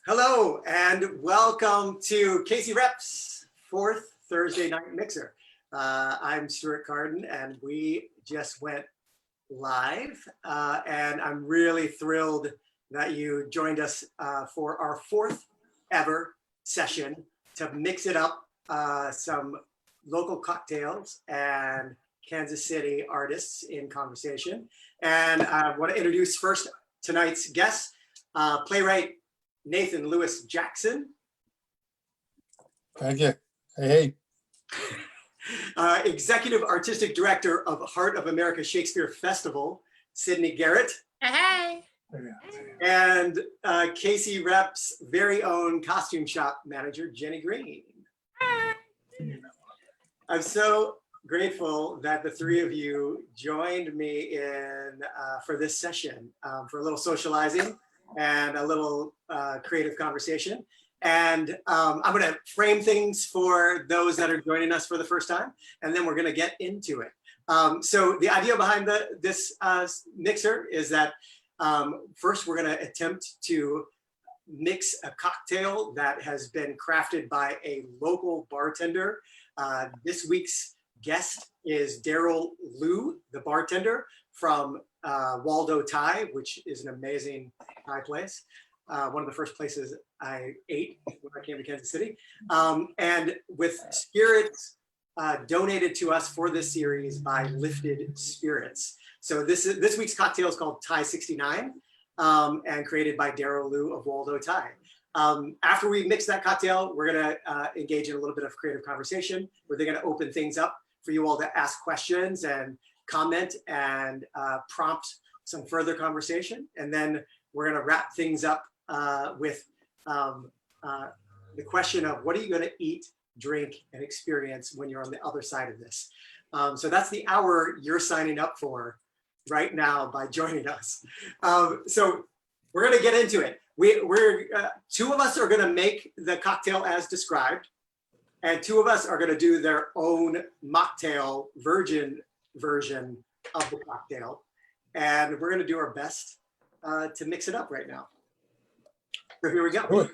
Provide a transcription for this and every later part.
Hello and welcome to KCRep's fourth Thursday night mixer. I'm Stuart Carden and we just went live and I'm really thrilled that you joined us for our fourth ever session to mix it up, some local cocktails and Kansas City artists in conversation. And I want to introduce first tonight's guest, playwright Nathan Lewis Jackson. Thank you. Hey. Executive Artistic Director of Heart of America Shakespeare Festival, Sidonie Garrett. Hey. And KCRep's very own costume shop manager, Jenny Green. I'm so grateful that the three of you joined me in for this session, for a little socializing and a little creative conversation. And I'm gonna frame things for those that are joining us for the first time, and then we're gonna get into it. So the idea behind this mixer is that first we're gonna attempt to mix a cocktail that has been crafted by a local bartender. This week's guest is Daryl Liu, the bartender from Waldo Thai, which is an amazing Thai place. One of the first places I ate when I came to Kansas City. And with spirits donated to us for this series by Lifted Spirits. So this week's cocktail is called Thai 69 and created by Daryl Liu of Waldo Thai. After we mix that cocktail, we're gonna engage in a little bit of creative conversation where they're gonna open things up for you all to ask questions and comment and prompt some further conversation. And then we're gonna wrap things up with the question of what are you gonna eat, drink, and experience when you're on the other side of this. So that's the hour you're signing up for right now by joining us. So we're gonna get into it. We're two of us are gonna make the cocktail as described, and two of us are gonna do their own mocktail virgin version of the cocktail. And we're gonna do our best to mix it up right now. So here we go.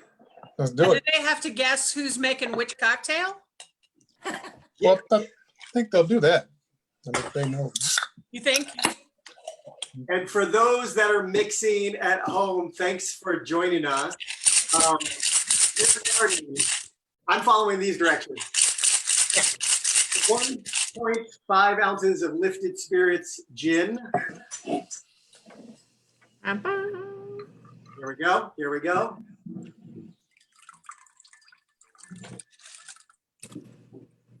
Let's do it. Do they have to guess who's making which cocktail? Well, I think they'll do that. And if they know. You think? And for those that are mixing at home, thanks for joining us. I'm following these directions. 1.5 ounces of Lifted Spirits gin. Here we go. Here we go.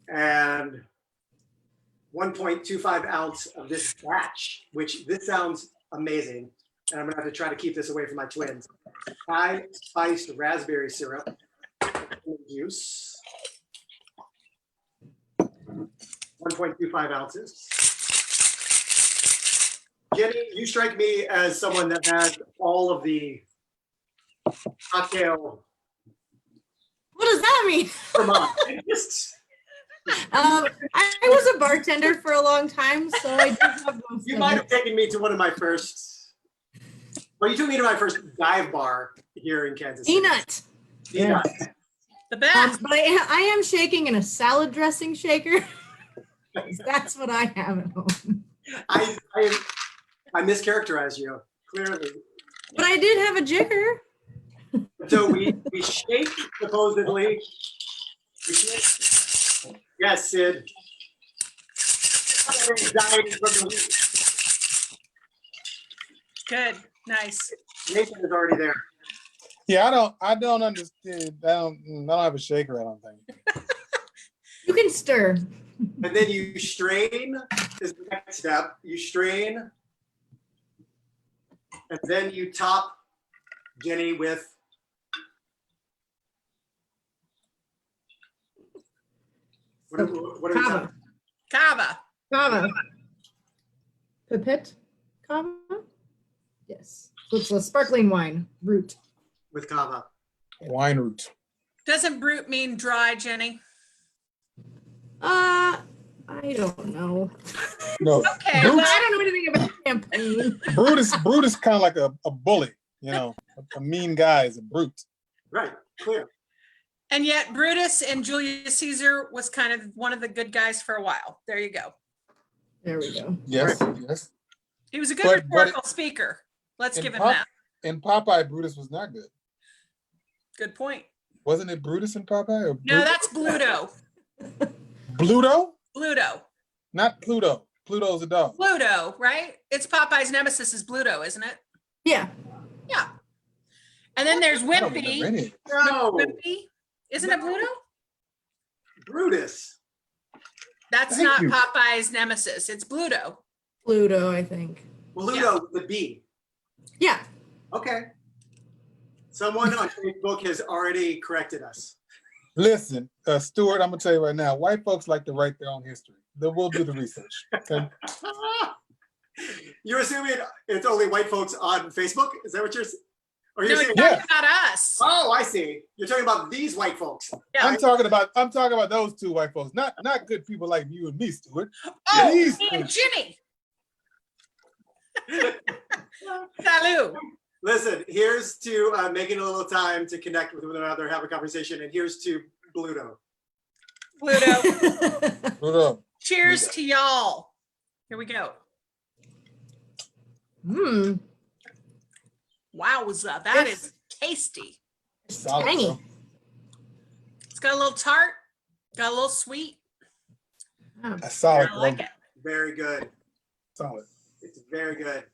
And 1.25 ounce of this batch, which this sounds amazing. And I'm gonna have to try to keep this away from my twins. Thai spiced raspberry syrup, juice, 1.25 ounces. Jenny, you strike me as someone that has all of the cocktail. What does that mean? Come on. I was a bartender for a long time, so I do have most You of might it. have taken me to one of my first, well, you took me to my first dive bar here in Kansas City. Peanut. Peanut. The best. But I am shaking in a salad dressing shaker. That's what I have at home. I mischaracterized you, clearly. But I did have a jigger. So we shake, supposedly. We shake. Yes, Sid. Anxiety from the week. Good. Nice. Nathan is already there. Yeah, I don't understand. I don't have a shaker, I don't think. You can stir. And then you strain is the next step. You strain. And then you top Jenny with what are we Kava. talking? Kava. Kava. Pipette. Kava? Yes. So it's a sparkling wine. Root. With kava. Wine root. Doesn't brute mean dry, Jenny? I don't know. No. Okay. Well, Well, I don't know anything about champagne. Brute is kind of like a bully, you know. A mean guy is a brute. Right, clear. And yet Brutus and Julius Caesar was kind of one of the good guys for a while. There you go. There we go. Yes, yes. He was a good But rhetorical speaker. Let's in give him that. In Popeye, Brutus was not good. Good point. Wasn't it Brutus in Popeye? Or No, that's Bluto. Bluto? Bluto. Not Pluto. Pluto's a dog. Bluto, right? It's Popeye's nemesis is Bluto, isn't it? Yeah. Yeah. And then there's I don't remember Wimpy. any. No, Wimpy? Isn't it Bluto? Brutus. That's Thank not you. Popeye's nemesis. It's Bluto. Pluto, I think. Bluto with the B. Yeah. Okay. Someone on Facebook has already corrected us. Listen, Stuart, I'm gonna tell you right now, white folks like to write their own history. We'll do the research. Okay. You're assuming it's only white folks on Facebook? Is that what you're saying? Or you're No, saying, you're Yeah. talking about us. oh, I see. You're talking about these white folks. Yeah. I'm talking about those two white folks, not good people like you and me, Stuart. Oh, These me and two. Ginny. Salut. Listen, here's to making a little time to connect with one another, have a conversation, and here's to Bluto. Bluto. Pluto. Cheers to y'all. Here we go. Mmm. Wowza, that is tasty. Solid, Tangy. bro. It's got a little tart, got a little sweet. That's solid, I bro. like it. Very good. Solid. It's very good.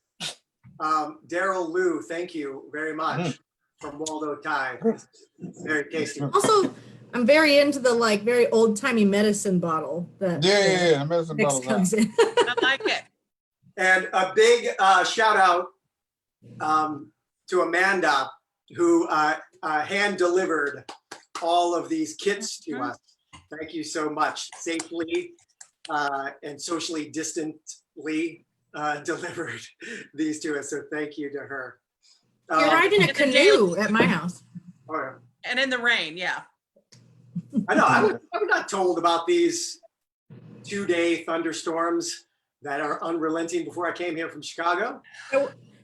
Daryl Liu, thank you very much from Waldo Thai. Very tasty. Also, I'm very into the like very old timey medicine bottle that Yeah. Medicine mix bottles comes out. in. I like it. And a big shout out to Amanda, who hand delivered all of these kits to us. Thank you so much. Safely and socially distantly delivered these to us. So thank you to her. You're riding a canoe at my house. Oh, And in the rain, yeah. I know. I was not told about these 2-day thunderstorms that are unrelenting before I came here from Chicago.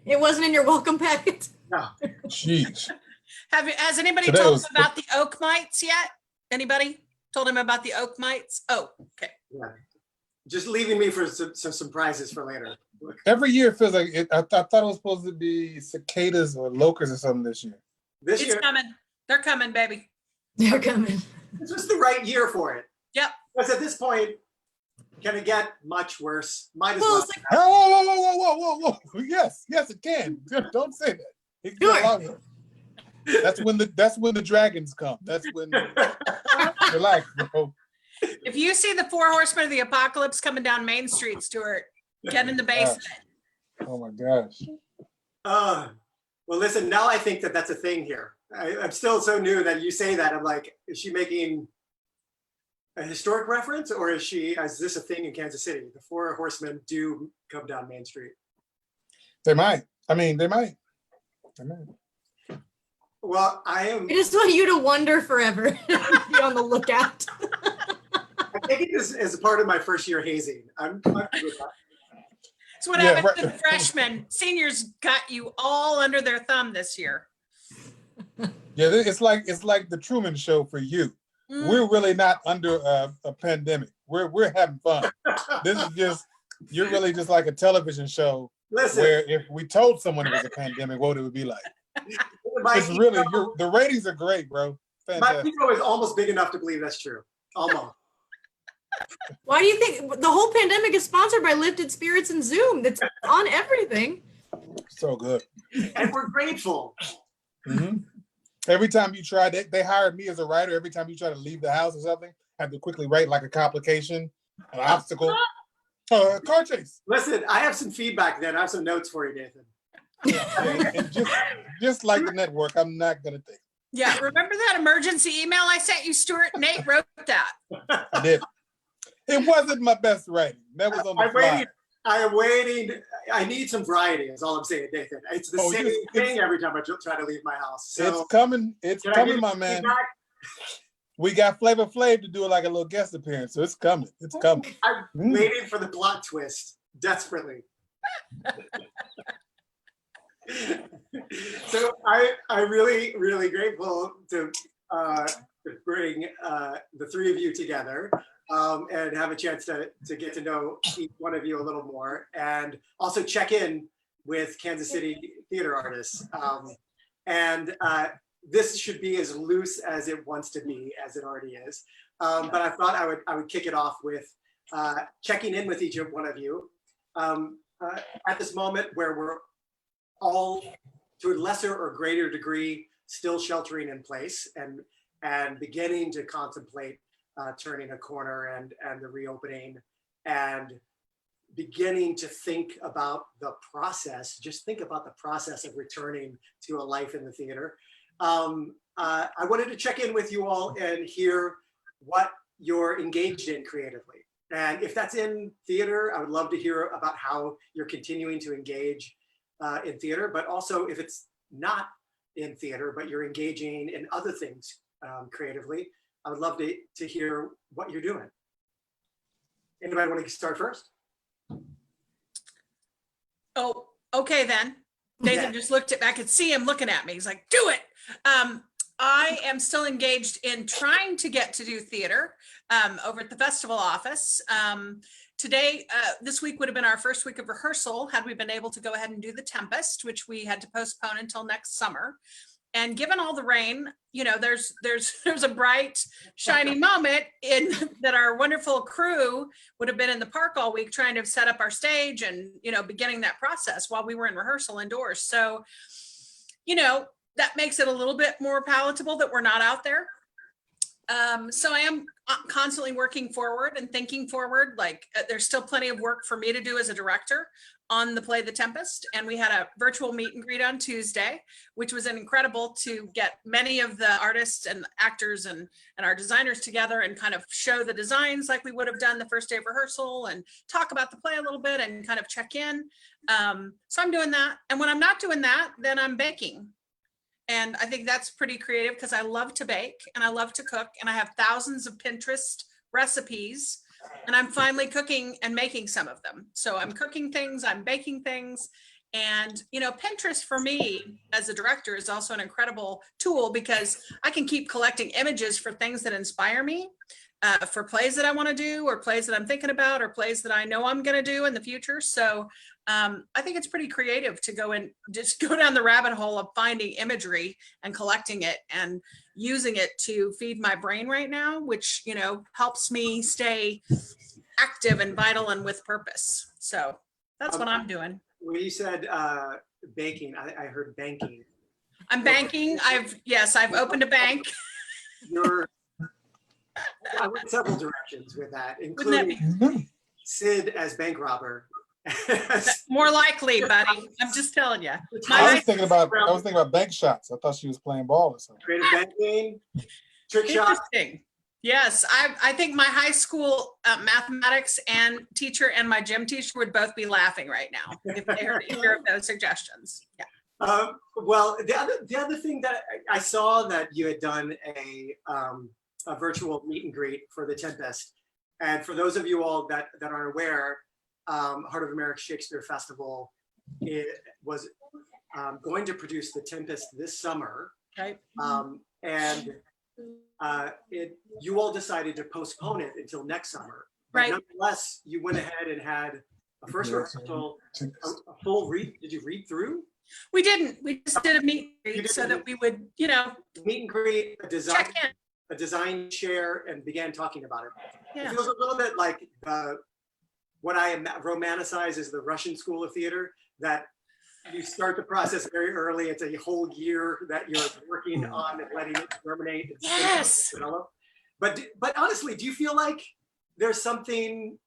It wasn't in your welcome packet. No. Jeez. Has anybody Today told was- him about the oak mites yet? Anybody told him about the oak mites? Oh, okay. Yeah. Just leaving me for some surprises for later. Every year it feels like it. I thought it was supposed to be cicadas or locusts or something this year. This It's year, coming. They're coming, baby. They're coming. this was the right year for it. Yep. Because at this point, can it get much worse? Might as Well, well. it's like, Whoa. Yes, it can. Don't say that. It can get a lot worse. That's when the dragons come. That's when relax, bro. If you see the 4 horsemen of the apocalypse coming down Main Street, Stuart, get in the basement. Oh my gosh. Well, listen, now I think that that's a thing here. I'm still so new that you say that. I'm like, is she making a historic reference, or is this a thing in Kansas City? The 4 horsemen do come down Main Street. They might. I mean, they might. Well, I I just want you to wonder forever. Be on the lookout. take it as a part of my first year hazing. I'm good with that. That's what Yeah, happened to right. the freshmen. Seniors got you all under their thumb this year. Yeah, it's like the Truman Show for you. Mm. We're really not under a pandemic. We're having fun. This is just you're really just like a television show Listen, where if we told someone it was a pandemic, what it would be like. my It's really ego- the ratings are great, bro. my Fantastic. ego is almost big enough to believe that's true. Almost. Why do you think the whole pandemic is sponsored by Lifted Spirits and Zoom? That's on everything. So good. And we're grateful. Mhm. Every time you try, they hired me as a writer. Every time you try to leave the house or something, I have to quickly write like a complication, an obstacle, a car chase. Listen, I have some feedback then. I have some notes for you, Nathan. And just like the network, I'm not gonna take. Yeah, remember that emergency email I sent you, Stuart? Nate wrote that. I did. It wasn't my best writing. That was on the I'm fly. waiting. I am waiting. I need some variety, is all I'm saying, Nathan. It's the Oh, same it's- thing every time I try to leave my house. So It's coming. It's can I coming, give my you man. feedback? We got Flavor Flav to do like a little guest appearance, so it's coming. It's coming. I'm Mm. waiting for the plot twist desperately. So I'm really grateful to bring the three of you together and have a chance to get to know each one of you a little more, and also check in with Kansas City theater artists. This should be as loose as it wants to be, as it already is. But I thought I would kick it off with checking in with each one of you at this moment where we're all, to a lesser or greater degree, still sheltering in place and beginning to contemplate turning a corner and the reopening, and beginning to think about the process. Just think about the process of returning to a life in the theater. I wanted to check in with you all and hear what you're engaged in creatively. And if that's in theater, I would love to hear about how you're continuing to engage in theater, but also if it's not in theater, but you're engaging in other things creatively, I would love to hear what you're doing. Anybody want to start first? Oh, okay then. Nathan just looked at me. I could see him looking at me. He's like, do it. I am still engaged in trying to get to do theater over at the festival office. Today, this week would have been our first week of rehearsal had we been able to go ahead and do The Tempest, which we had to postpone until next summer. And given all the rain, you know, there's a bright, shiny moment in that our wonderful crew would have been in the park all week trying to set up our stage and, you know, beginning that process while we were in rehearsal indoors. So, you know, that makes it a little bit more palatable that we're not out there. So I am constantly working forward and thinking forward. Like there's still plenty of work for me to do as a director on the play The Tempest. And we had a virtual meet and greet on Tuesday, which was incredible to get many of the artists and actors and our designers together and kind of show the designs like we would have done the first day of rehearsal and talk about the play a little bit and kind of check in. So I'm doing that. And when I'm not doing that, then I'm baking. And I think that's pretty creative because I love to bake and I love to cook and I have thousands of Pinterest recipes and I'm finally cooking and making some of them. So I'm cooking things, I'm baking things. And, you know, Pinterest for me as a director is also an incredible tool because I can keep collecting images for things that inspire me, for plays that I want to do or plays that I'm thinking about or plays that I know I'm going to do in the future. So I think it's pretty creative to just go down the rabbit hole of finding imagery and collecting it and using it to feed my brain right now, which, you know, helps me stay active and vital and with purpose. So that's what I'm doing. When you said baking, I heard banking. I'm banking. I've opened a bank. I went several directions with that, including Sid as bank robber. More likely, buddy. I'm just telling you. I was thinking about bank shots. I thought she was playing ball or something. Creative banking, trick shot. Interesting. Yes, I think my high school mathematics and teacher and my gym teacher would both be laughing right now if they heard either of those suggestions. Yeah. Well, the other thing that I saw that you had done a virtual meet and greet for The Tempest, and for those of you all that aren't aware, Heart of America Shakespeare Festival was going to produce The Tempest this summer, Right. and you all decided to postpone it until next summer. But Right. nonetheless, you went ahead and had a first rehearsal, a full read. Did you read through? We didn't. We just did a meet and greet so that we would, you know, Meet and greet, check in. a design share, and began talking about it. Yeah. It feels a little bit like what I romanticize as the Russian School of Theater, that you start the process very early. It's a whole year that you're working on and letting it germinate and Yes. develop. But honestly, do you feel like there's something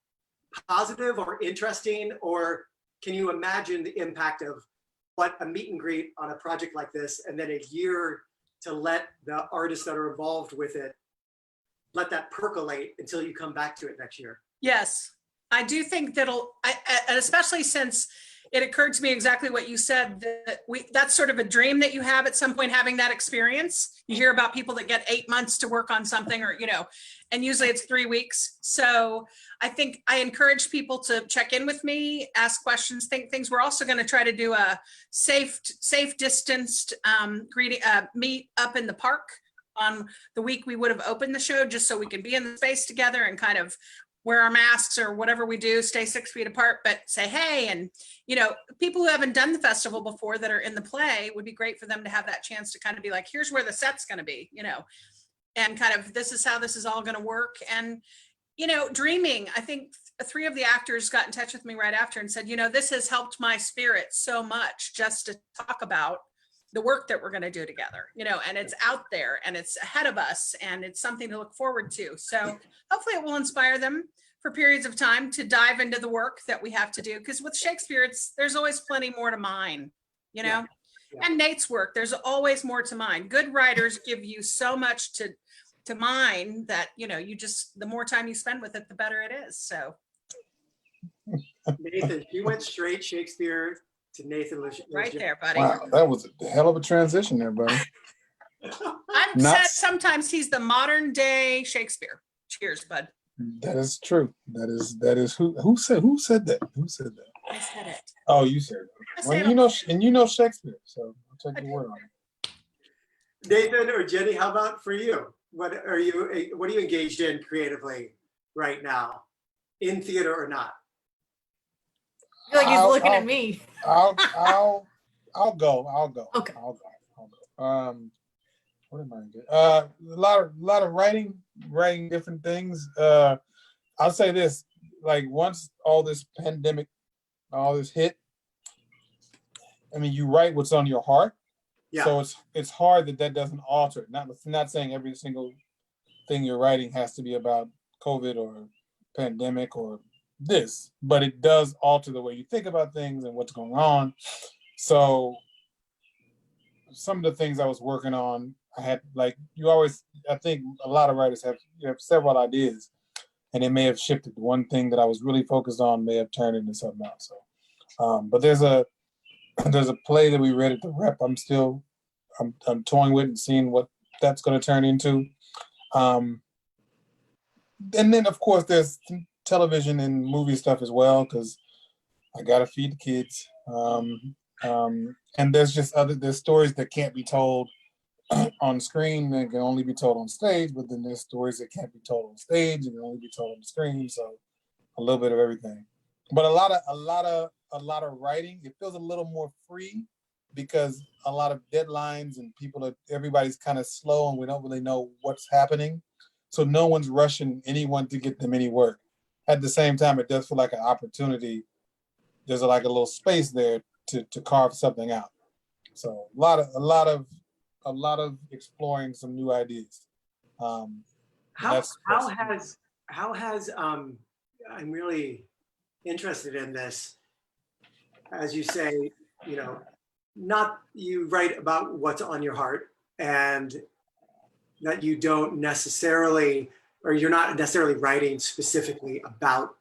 positive or interesting, or can you imagine the impact of what a meet and greet on a project like this, and then a year to let the artists that are involved with it, let that percolate until you come back to it next year? Yes, I do think and especially since it occurred to me exactly what you said, that that's sort of a dream that you have at some point, having that experience. You hear about people that get 8 months to work on something, or, and usually it's 3 weeks. So I think I encourage people to check in with me, ask questions, think things. We're also going to try to do a safe distanced meet up in the park on the week we would have opened the show, just so we can be in the space together and kind of wear our masks or whatever we do, stay 6 feet apart, but say, hey, and, people who haven't done the festival before that are in the play, would be great for them to have that chance to kind of be like, here's where the set's going to be, and kind of, this is how this is all going to work. And, dreaming, I think 3 of the actors got in touch with me right after and said, this has helped my spirit so much just to talk about the work that we're going to do together, and it's out there and it's ahead of us and it's something to look forward to. So hopefully it will inspire them for periods of time to dive into the work that we have to do. Because with Shakespeare, there's always plenty more to mine, Yeah. and Nate's work, there's always more to mine. Good writers give you so much to mine that, the more time you spend with it, the better it is. So Nathan, you went straight Shakespeare to Nathan. right there, buddy. Wow, that was a hell of a transition there, buddy. I've said sometimes he's the modern day Shakespeare. Cheers, bud. That is true. That is who said that? Who said that? I said it. Oh, you said it. I Well, said you know Shakespeare, so I'll take your word on it. Nathan or Jenny, how about for you? What are you engaged in creatively right now, in theater or not? I feel like he's looking at me. I'll go. Okay. I'll go. What am I doing? A lot of writing different things. I'll say this: like once all this pandemic, all this hit, I mean, you write what's on your heart. Yeah. So it's hard that doesn't alter. Not saying every single thing you're writing has to be about COVID or pandemic or this, but it does alter the way you think about things and what's going on. So some of the things I was working on, I had I think a lot of writers have several ideas, and it may have shifted. One thing that I was really focused on may have turned into something else. So, but there's a play that we read at the Rep. I'm toying with and seeing what that's going to turn into. And then of course there's television and movie stuff as well, because I gotta feed the kids. And there's stories that can't be told on screen that can only be told on stage, but then there's stories that can't be told on stage and can only be told on the screen. So a little bit of everything. But a lot of writing, it feels a little more free because a lot of deadlines and everybody's kind of slow and we don't really know what's happening. So no one's rushing anyone to get them any work. At the same time, it does feel like an opportunity. There's a little space there to carve something out. So a lot of exploring some new ideas. How has I'm really interested in this. As you say, not you write about what's on your heart, and that you don't necessarily, or you're not necessarily writing specifically about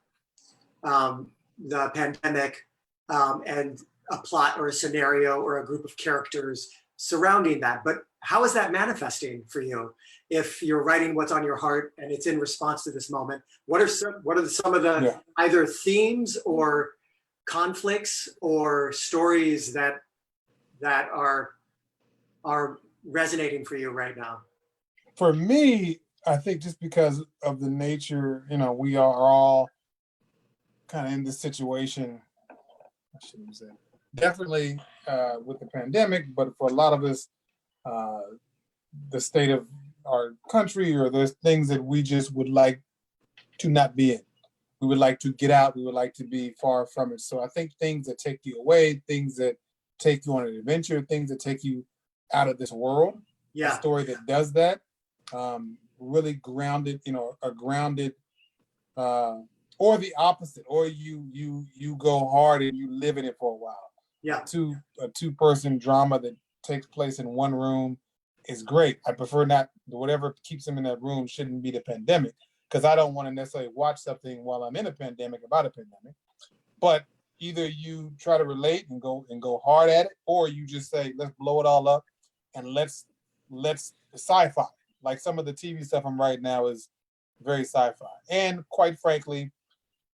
the pandemic and a plot or a scenario or a group of characters surrounding that. But how is that manifesting for you? If you're writing what's on your heart and it's in response to this moment, what are some of the either themes or conflicts or stories that are resonating for you right now? For me, I think just because of the nature, we are all kind of in this situation. I shouldn't say. Definitely with the pandemic, but for a lot of us, the state of our country, or there's things that we just would like to not be in. We would like to get out. We would like to be far from it. So I think things that take you away, things that take you on an adventure, things that take you out of this world. Yeah. A story that does that, really grounded, a grounded, or the opposite, or you go hard and you live in it for a while. Yeah. A two-person drama that takes place in one room is great. I prefer not, whatever keeps them in that room shouldn't be the pandemic, because I don't want to necessarily watch something while I'm in a pandemic about a pandemic. But either you try to relate and go hard at it, or you just say, let's blow it all up and let's sci-fi. Like some of the TV stuff I'm writing now is very sci-fi. And quite frankly,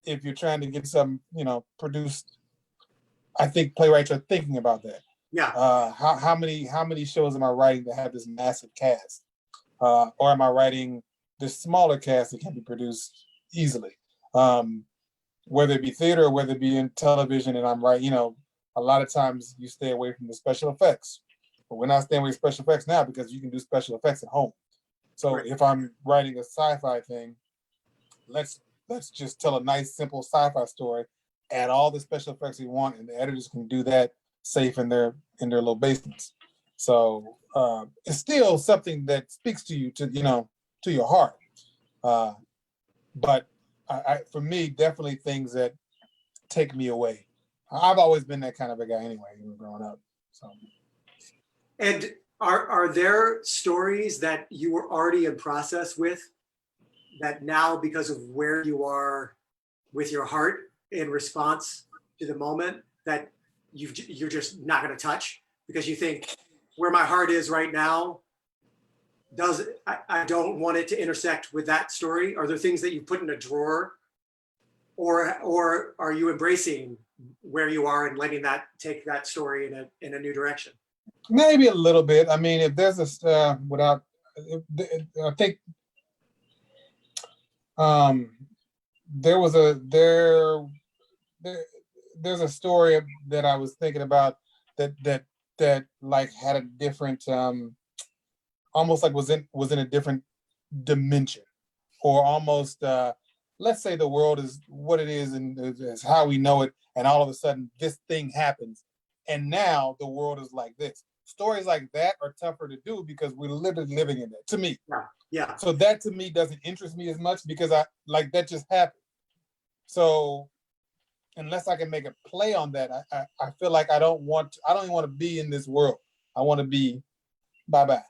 if you're trying to get something, produced, I think playwrights are thinking about that. Yeah. How many shows am I writing that have this massive cast? Or am I writing this smaller cast that can be produced easily? Whether it be theater or whether it be in television, and I'm writing, a lot of times you stay away from the special effects. But we're not staying away from special effects now because you can do special effects at home. So Right. if I'm writing a sci-fi thing, let's just tell a nice, simple sci-fi story, add all the special effects you want, and the editors can do that safe in their little basements. So it's still something that speaks to you, to your heart. But for me, definitely things that take me away. I've always been that kind of a guy anyway, even growing up. So. And are there stories that you were already in process with that now, because of where you are with your heart in response to the moment, that you're just not going to touch because you think where my heart is right now, I don't want it to intersect with that story? Are there things that you put in a drawer, or are you embracing where you are and letting that take that story in a new direction? Maybe a little bit. I mean, if there's I think there's a story that I was thinking about that like had a different almost like was in a different dimension, or almost let's say the world is what it is and is how we know it, and all of a sudden this thing happens and now the world is like this. Stories like that are tougher to do because we're literally living in that, to me. Yeah. So that to me doesn't interest me as much because that just happened. So unless I can make a play on that, I feel like I don't even want to be in this world. I want to be bye-bye.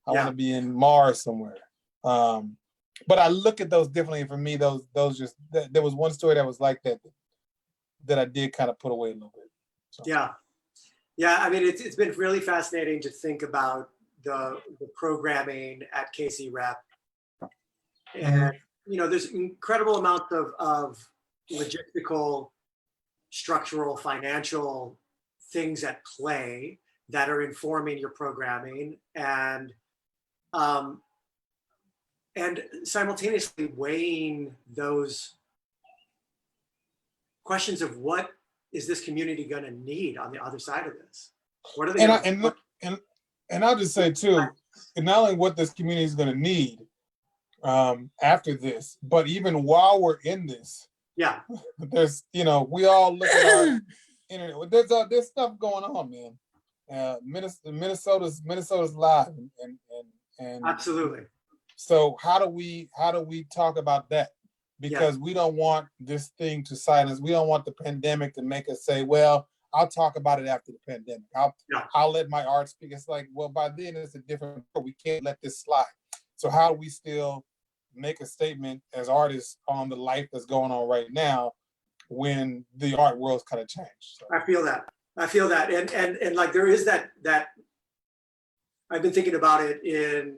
I want to be in Mars somewhere. But I look at those differently. And for me, those just, there was one story that was like that I did kind of put away a little bit. So. Yeah. I mean, it's been really fascinating to think about the programming at KCRep. And, there's incredible amount of logistical, structural, financial things at play that are informing your programming, and simultaneously weighing those questions of what is this community going to need on the other side of this? What are they? And I'll just say too, and not only what this community is going to need after this, but even while we're in this, there's we all look at our internet. There's stuff going on, man. Minnesota's live, and absolutely. So how do we talk about that? Because we don't want this thing to silence. We don't want the pandemic to make us say, well, I'll talk about it after the pandemic. I'll let my art speak. It's like, well, by then it's a different, we can't let this slide. So how do we still make a statement as artists on the life that's going on right now when the art world's kind of changed? So. I feel that. And like there is that I've been thinking about it in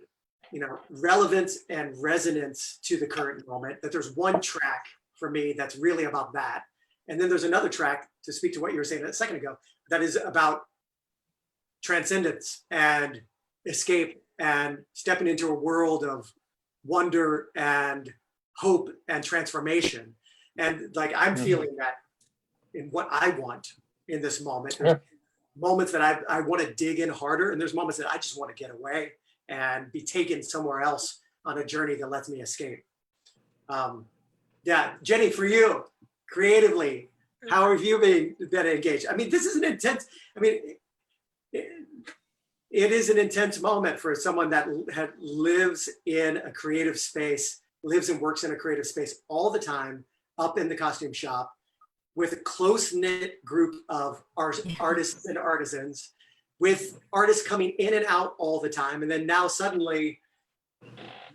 relevance and resonance to the current moment, that there's one track for me that's really about that. And then there's another track, to speak to what you were saying a second ago, that is about transcendence and escape and stepping into a world of wonder and hope and transformation. And like, I'm feeling that in what I want in this moment. There's moments that I want to dig in harder, and there's moments that I just want to get away and be taken somewhere else on a journey that lets me escape. Jenny, for you, creatively, how have you been engaged? I mean, this is an intense, it is an intense moment for someone that lives in a creative space, lives and works in a creative space all the time, up in the costume shop, with a close-knit group of artists and artisans, with artists coming in and out all the time. And then now suddenly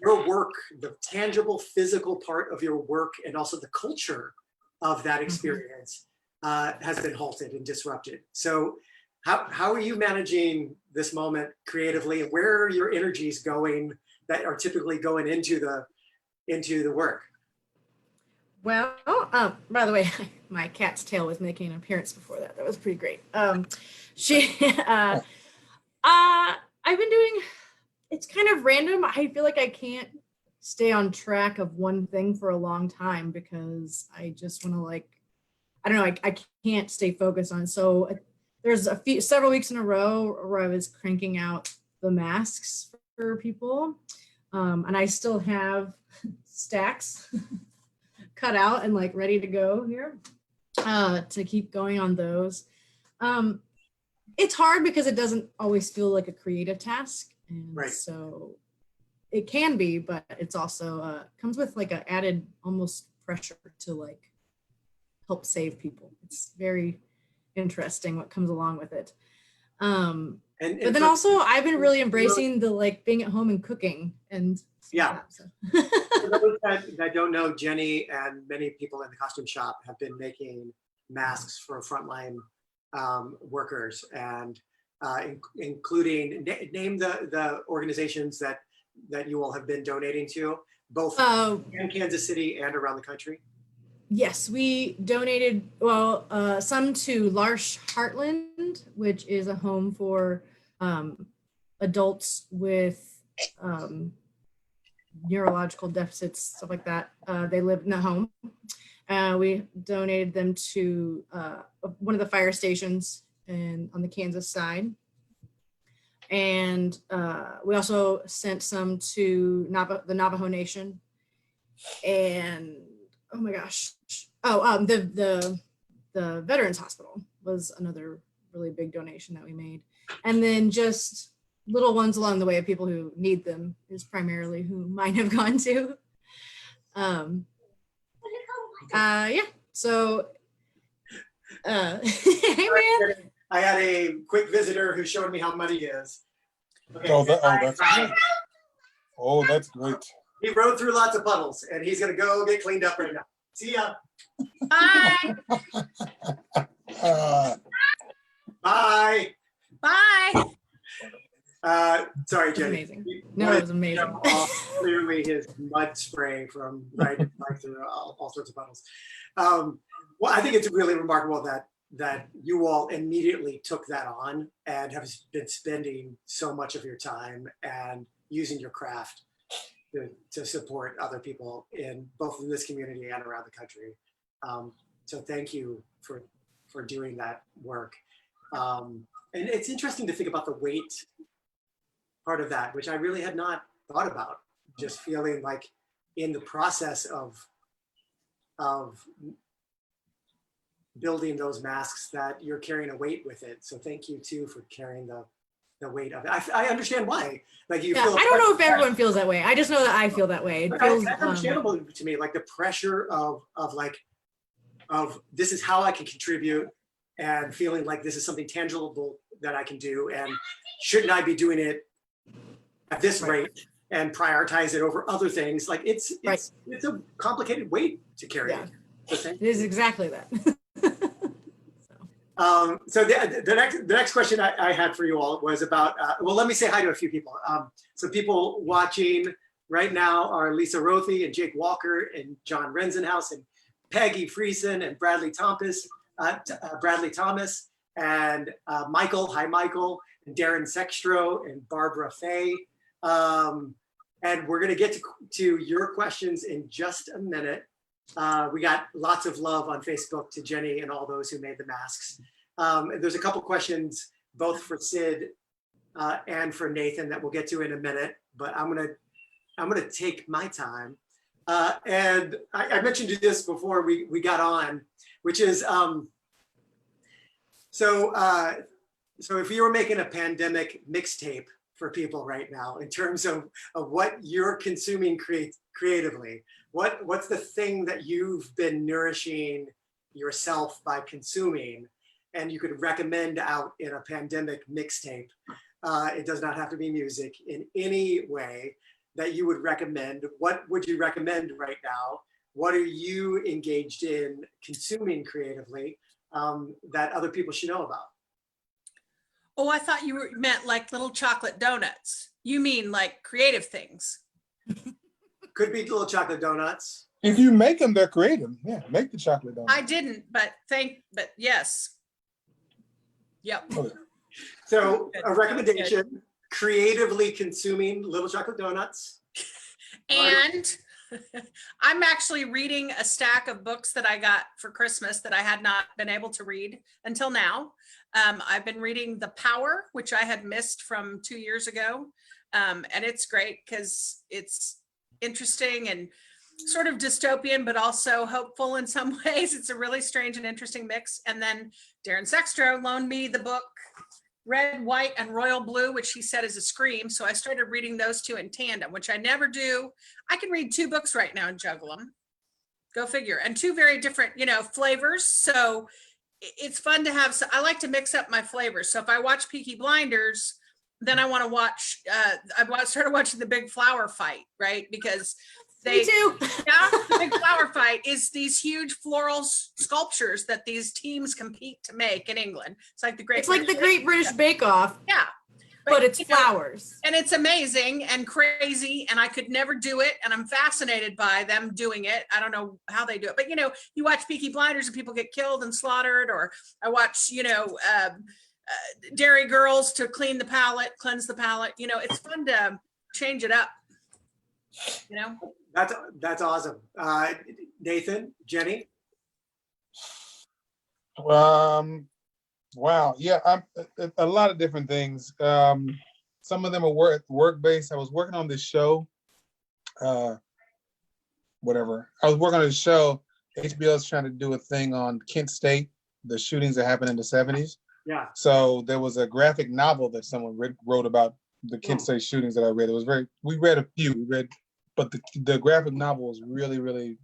your work, the tangible physical part of your work, and also the culture of that experience has been halted and disrupted. So how are you managing this moment creatively, and where are your energies going that are typically going into the work? Well, by the way, my cat's tail was making an appearance before that. That was pretty great. She, I've been doing, it's kind of random. I feel like I can't stay on track of one thing for a long time because I just want to I don't know, I can't stay focused on it. So there's several weeks in a row where I was cranking out the masks for people. And I still have stacks cut out and ready to go here to keep going on those. It's hard because it doesn't always feel like a creative task. And right. So it can be, but it's also comes with an added almost pressure to help save people. It's very interesting what comes along with it. But then also I've been really embracing the being at home and cooking and yeah. So. For those that don't know, Jenny and many people in the costume shop have been making masks for frontline workers, and including name the organizations that you all have been donating to, both in Kansas City and around the country. Yes, we donated, some to L'Arche Heartland, which is a home for adults with neurological deficits, stuff like that. They live in a home. We donated them to one of the fire stations on the Kansas side. And we also sent some to the Navajo Nation. And oh my gosh. The Veterans Hospital was another really big donation that we made. And then just little ones along the way of people who need them is primarily who mine have gone to. Yeah. So, hey man. I had a quick visitor who showed me how muddy he is. Okay. That's great. He rode through lots of puddles, and he's gonna go get cleaned up right now. See ya. Bye. Bye. Bye. Sorry, Jenny. Amazing. No, it was amazing. Clearly his mud spray from riding bike through all sorts of puddles. Well, I think it's really remarkable that you all immediately took that on and have been spending so much of your time and using your craft to support other people in both in this community and around the country. So thank you for doing that work. And it's interesting to think about the weight part of that, which I really had not thought about, just feeling like in the process of building those masks that you're carrying a weight with it. So thank you too for carrying the weight of it. I understand why. You feel. I don't know if everyone feels that way. I just know that I feel that way. It feels that's understandable to me. The pressure of this is how I can contribute, and feeling like this is something tangible that I can do, and shouldn't I be doing it at this rate and prioritize it over other things? It's a complicated weight to carry. Yeah. It is exactly that. So the next question I had for you all was about, let me say hi to a few people. So people watching right now are Lisa Rothy and Jake Walker and John Renzenhouse and Peggy Friesen and Bradley Thomas, and Michael, hi Michael, and Darren Sextro and Barbara Fay. And we're gonna get to your questions in just a minute. We got lots of love on Facebook to Jenny and all those who made the masks. There's a couple questions both for Sid and for Nathan that we'll get to in a minute, but I'm gonna take my time. And I mentioned this before we got on, which is so if you were making a pandemic mixtape for people right now in terms of what you're consuming creatively, what's the thing that you've been nourishing yourself by consuming, and you could recommend out in a pandemic mixtape? It does not have to be music in any way that you would recommend. What would you recommend right now? What are you engaged in consuming creatively? that other people should know about? Oh, I thought you meant like little chocolate donuts. You mean like creative things. Could be little chocolate donuts. If you make them, they're creative. Yeah, make the chocolate donut. I didn't, but yes. Yep. Okay. So Good. a recommendation, creatively consuming little chocolate donuts. And I'm actually reading a stack of books that I got for Christmas that I had not been able to read until now. I've been reading The Power, which I had missed from 2 years ago. And it's great because it's interesting and sort of dystopian, but also hopeful in some ways. It's a really strange and interesting mix. And then Darren Sextro loaned me the book Red, White, and Royal Blue, which he said is a scream. So I started reading those two in tandem, which I never do. I can read 2 books right now and juggle them. Go figure. And 2 very different, flavors. So it's fun to have. So I like to mix up my flavors. So if I watch Peaky Blinders, then I want to watch, started watching the Big Flower Fight, right? Because Me too. yeah, the Big Flower Fight is these huge floral sculptures that these teams compete to make in England. It's like the Great. It's like the Great British Bake Off, Yeah, but it's flowers. and it's amazing and crazy, and I could never do it, and I'm fascinated by them doing it. I don't know how they do it, but you watch Peaky Blinders and people get killed and slaughtered, or I watch Dairy Girls to cleanse the palate. It's fun to change it up. That's awesome. Nathan, Jenny? Wow. Yeah, a lot of different things. Some of them are work-based. I was working on this show. Whatever. I was working on this show. HBO is trying to do a thing on Kent State, the shootings that happened in the 70s. Yeah. So there was a graphic novel that someone wrote about the Kent State shootings that I read. We read a few. But the graphic novel was really, really,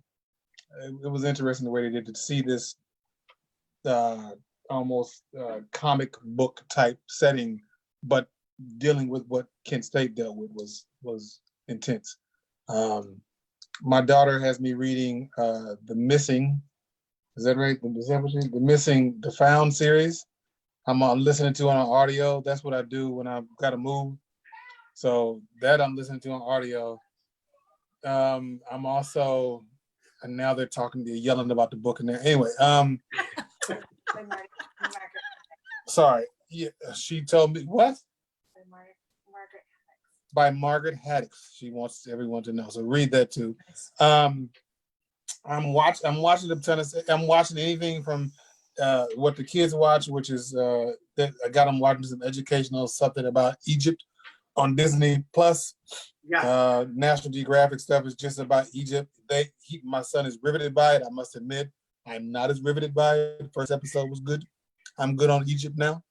it was interesting the way they did to see this almost comic book type setting, but dealing with what Kent State dealt with was intense. My daughter has me reading The Missing. Is that right? The Missing, The Found series. I'm listening to on audio. That's what I do when I've got to move. So that I'm listening to on audio. I'm also, and now they're yelling about the book in there. Anyway, sorry. Yeah, she told me what? By Margaret Haddix. She wants everyone to know. So read that too. I'm watching a ton of. I'm watching anything from what the kids watch, which is that I got them watching some educational something about Egypt on Disney Plus. Yeah. National Geographic stuff is just about Egypt. My son is riveted by it. I must admit, I'm not as riveted by it. The first episode was good. I'm good on Egypt now.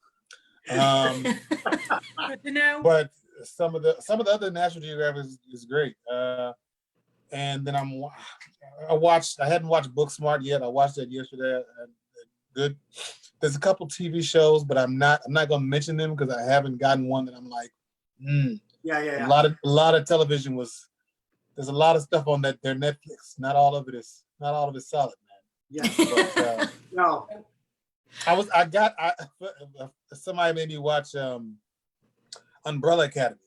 Good to know. But some of the other National Geographic is great. And then I hadn't watched Booksmart yet. I watched that yesterday. Good. There's a couple TV shows, but I'm not gonna mention them because I haven't gotten one that I'm like, Yeah. A lot of television there's a lot of stuff on their Netflix. Not all of it is solid, man. Yeah. But, No. Somebody made me watch Umbrella Academy,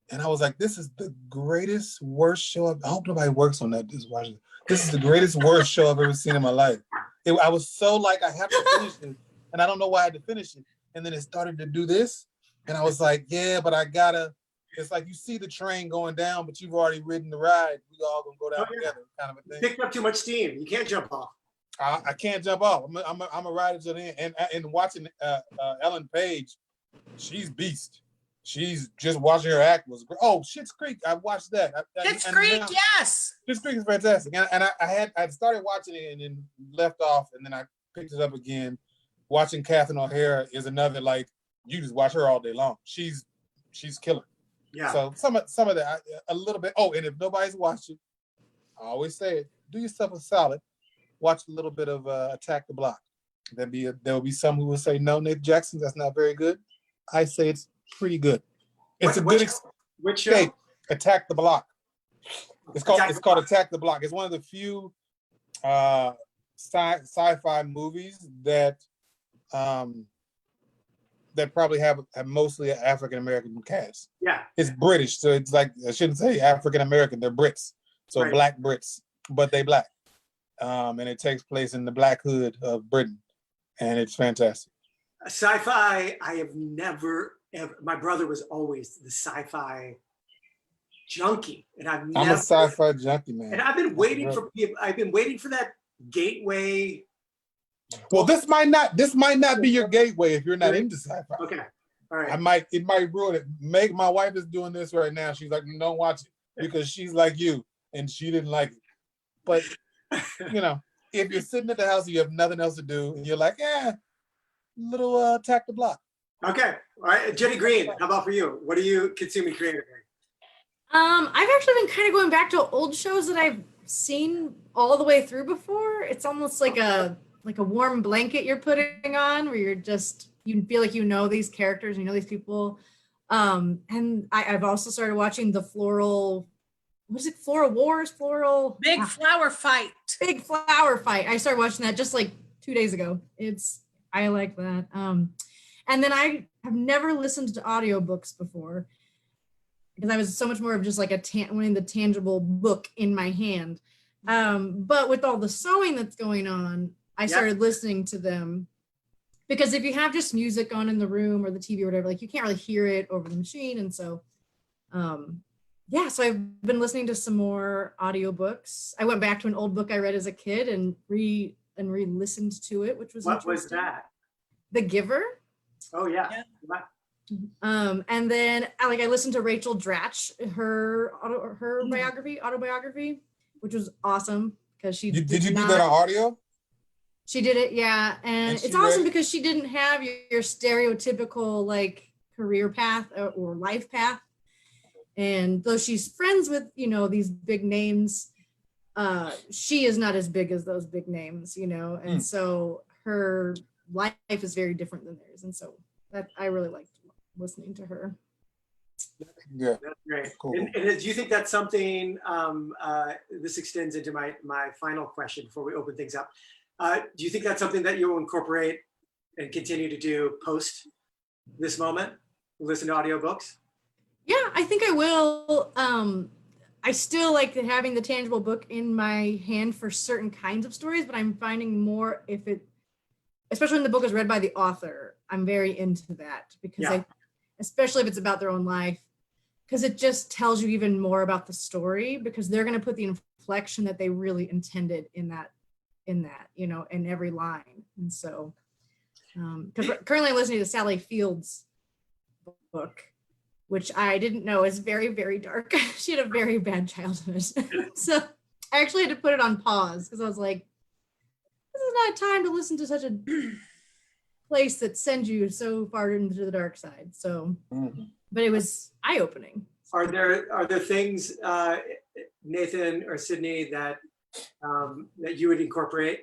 and I was like, this is the greatest, worst show. I hope nobody works on that is watching. This is the greatest, worst show I've ever seen in my life. I was so like, I have to finish it, and I don't know why I had to finish it. And then it started to do this, and I was like, yeah, but I gotta. It's like you see the train going down, but you've already ridden the ride. We all gonna go down together, kind of a thing. Picked up too much steam. You can't jump off. I can't jump off. I'm a rider to the end. And watching Ellen Page, she's beast. She's just watching her act was great. Oh, Schitt's Creek, I watched that. Schitt's Creek, yes. Schitt's Creek is fantastic. And I started watching it and then left off, and then I picked it up again. Watching Catherine O'Hara is another, like, you just watch her all day long. She's killer. Yeah. So some of that, a little bit. Oh, and if nobody's watching, I always say it, do yourself a solid. Watch a little bit of Attack the Block. There will be some who will say, no, Nate Jackson, that's not very good. I say it's pretty good. It's which show? Okay, Attack the Block. It's called Attack the Block. It's one of the few sci-fi movies that that probably have mostly an African American cast. Yeah. It's British, so it's like, I shouldn't say African American, they're Brits. So Right. Black Brits, but they Black. And it takes place in the Black hood of Britain, and it's fantastic. Sci-fi, I have never ever, my brother was always the sci-fi junkie, and I'm a sci-fi junkie, man. and I've been waiting for that gateway. Well, this might not be your gateway if you're not into sci-fi. Okay. All right. It might ruin it. My wife is doing this right now. She's like, don't watch it, because she's like you and she didn't like it. But you know, if you're sitting at the house and you have nothing else to do and you're like, little attack the block. Okay. All right. Jenny Green, how about for you? What are you consuming creatively? I've actually been kind of going back to old shows that I've seen all the way through before. It's almost like a warm blanket you're putting on, where you feel like you know these characters, you know these people. And I've also started watching the Floral Wars, Big Flower Fight. Big Flower Fight. I started watching that just like 2 days ago. I like that. And then I have never listened to audiobooks before, because I was so much more of just like wanting the tangible book in my hand. But with all the sewing that's going on, I started listening to them, because if you have just music on in the room or the TV or whatever, like you can't really hear it over the machine. And so, so I've been listening to some more audiobooks. I went back to an old book I read as a kid and re-listened to it, which was What interesting. was that? The Giver. Oh yeah. And then I listened to Rachel Dratch, her autobiography, which was awesome, because she did you do that on audio? She did it, yeah. And it's awesome because she didn't have your stereotypical like career path or life path. And though she's friends with, these big names, she is not as big as those big names, and so her life is very different than theirs. And so that I really liked listening to her. Yeah, that's great. Cool. And do you think that's something, this extends into my final question before we open things up. Do you think that's something that you'll incorporate and continue to do post this moment? Listen to audiobooks? Yeah, I think I will. I still like having the tangible book in my hand for certain kinds of stories, but I'm finding more especially when the book is read by the author, I'm very into that, because especially if it's about their own life, because it just tells you even more about the story, because they're going to put the inflection that they really intended in that, in every line. And so, because currently I'm listening to Sally Field's book, which I didn't know is very, very dark. She had a very bad childhood. So I actually had to put it on pause, because I was like, this is not time to listen to such a place that sends you so far into the dark side. So, but it was eye-opening. Are there things, Nathan or Sydney, that you would incorporate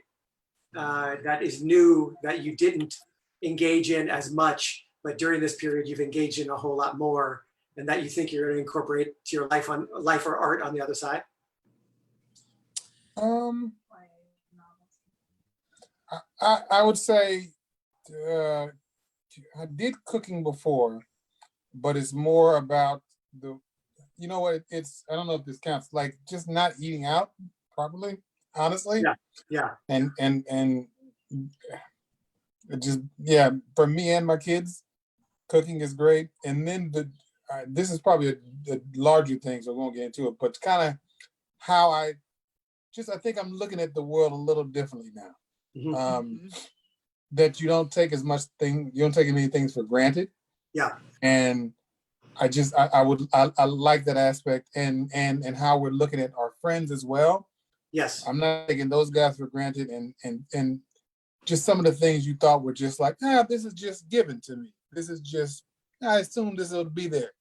that is new, that you didn't engage in as much, but during this period you've engaged in a whole lot more, and that you think you're going to incorporate to your life or art on the other side? I would say I did cooking before, but it's more about it's, I don't know if this counts, like just not eating out properly, honestly. Yeah. And it just, for me and my kids, cooking is great. And then this is probably a larger thing, so we won't get into it, but kind of how I think I'm looking at the world a little differently now. That you don't take as many things for granted. Yeah. And I like that aspect, and how we're looking at our friends as well. Yes. I'm not taking those guys for granted, and just some of the things you thought were just like, this is just given to me. This is just, I assume this will be there.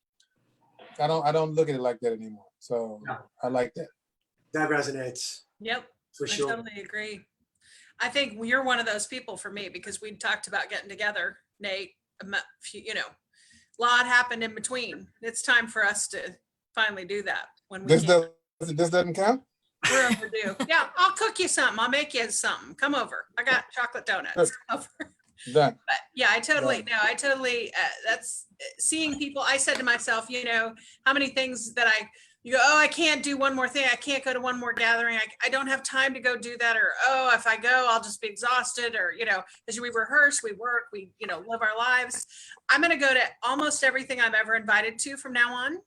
I don't look at it like that anymore. So I like that. That resonates. Yep. For sure. I totally agree. I think you're one of those people for me, because we talked about getting together, Nate, a lot happened in between. It's time for us to finally do that when we This doesn't count? We're overdue. Yeah, I'll cook you something. I'll make you something. Come over. I got chocolate donuts. Good. Come over. Done. But yeah, I totally, Done. that's seeing people. I said to myself, how many things that you go, oh, I can't do one more thing. I can't go to one more gathering. I don't have time to go do that. Or, oh, if I go, I'll just be exhausted. Or, as we rehearse, we work, we, live our lives. I'm going to go to almost everything I'm ever invited to from now on,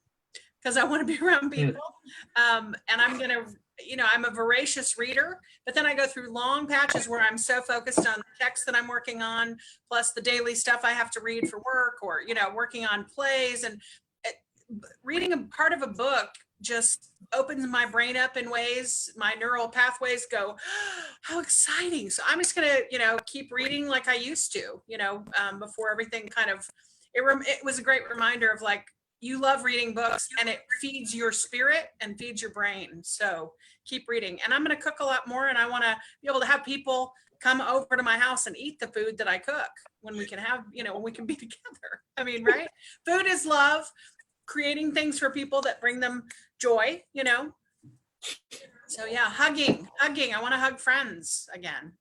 because I want to be around people. And I'm going to, I'm a voracious reader, but then I go through long patches where I'm so focused on the text that I'm working on, plus the daily stuff I have to read for work, or, working on plays. And reading a part of a book just opens my brain up in ways my neural pathways go, oh, how exciting. So I'm just going to, keep reading like I used to, before everything kind of, it was a great reminder of like, you love reading books and it feeds your spirit and feeds your brain. So keep reading. And I'm going to cook a lot more. And I want to be able to have people come over to my house and eat the food that I cook when we can have, when we can be together. I mean, right? Food is love, creating things for people that bring them joy, So yeah, hugging. I want to hug friends again.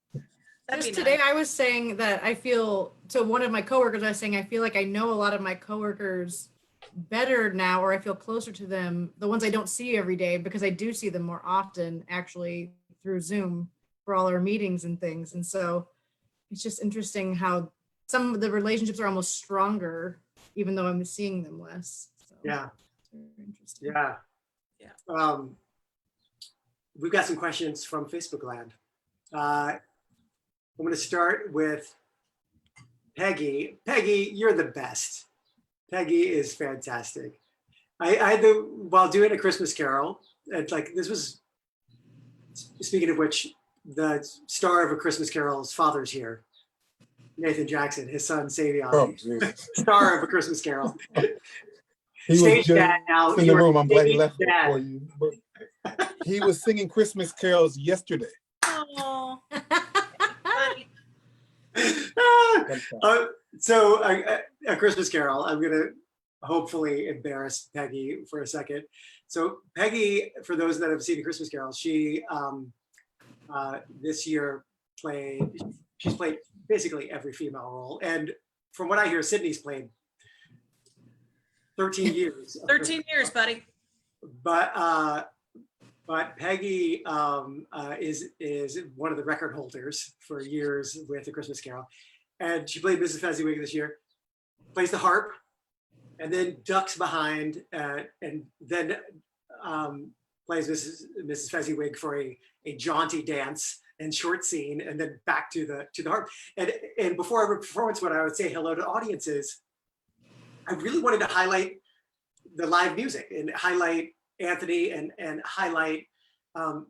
Just today, I was saying that I feel, to one of my coworkers, I was saying, I feel like I know a lot of my coworkers better now, or I feel closer to them, the ones I don't see every day, because I do see them more often actually through Zoom for all our meetings and things. And so it's just interesting how some of the relationships are almost stronger, even though I'm seeing them less. So, Yeah. it's very interesting. Yeah. We've got some questions from Facebook land. I'm going to start with Peggy. Peggy, you're the best. Peggy is fantastic. While doing A Christmas Carol, it's like, this was, speaking of which, the star of A Christmas Carol's father's here, Nathan Jackson, his son Savion, star of A Christmas Carol. He Stage was dad now. in the room. I'm glad he left dad. before you. But he was singing Christmas carols yesterday. Oh, So A Christmas Carol, I'm going to hopefully embarrass Peggy for a second. So Peggy, for those that have seen A Christmas Carol, she this year she's played basically every female role. And from what I hear, Sydney's played 13 years. 13 years, buddy. But Peggy is one of the record holders for years with A Christmas Carol. And she played Mrs. Fezziwig this year, plays the harp, and then ducks behind and then plays Mrs. Fezziwig for a jaunty dance and short scene, and then back to the harp. And before every performance, when I would say hello to audiences, I really wanted to highlight the live music and highlight Anthony and highlight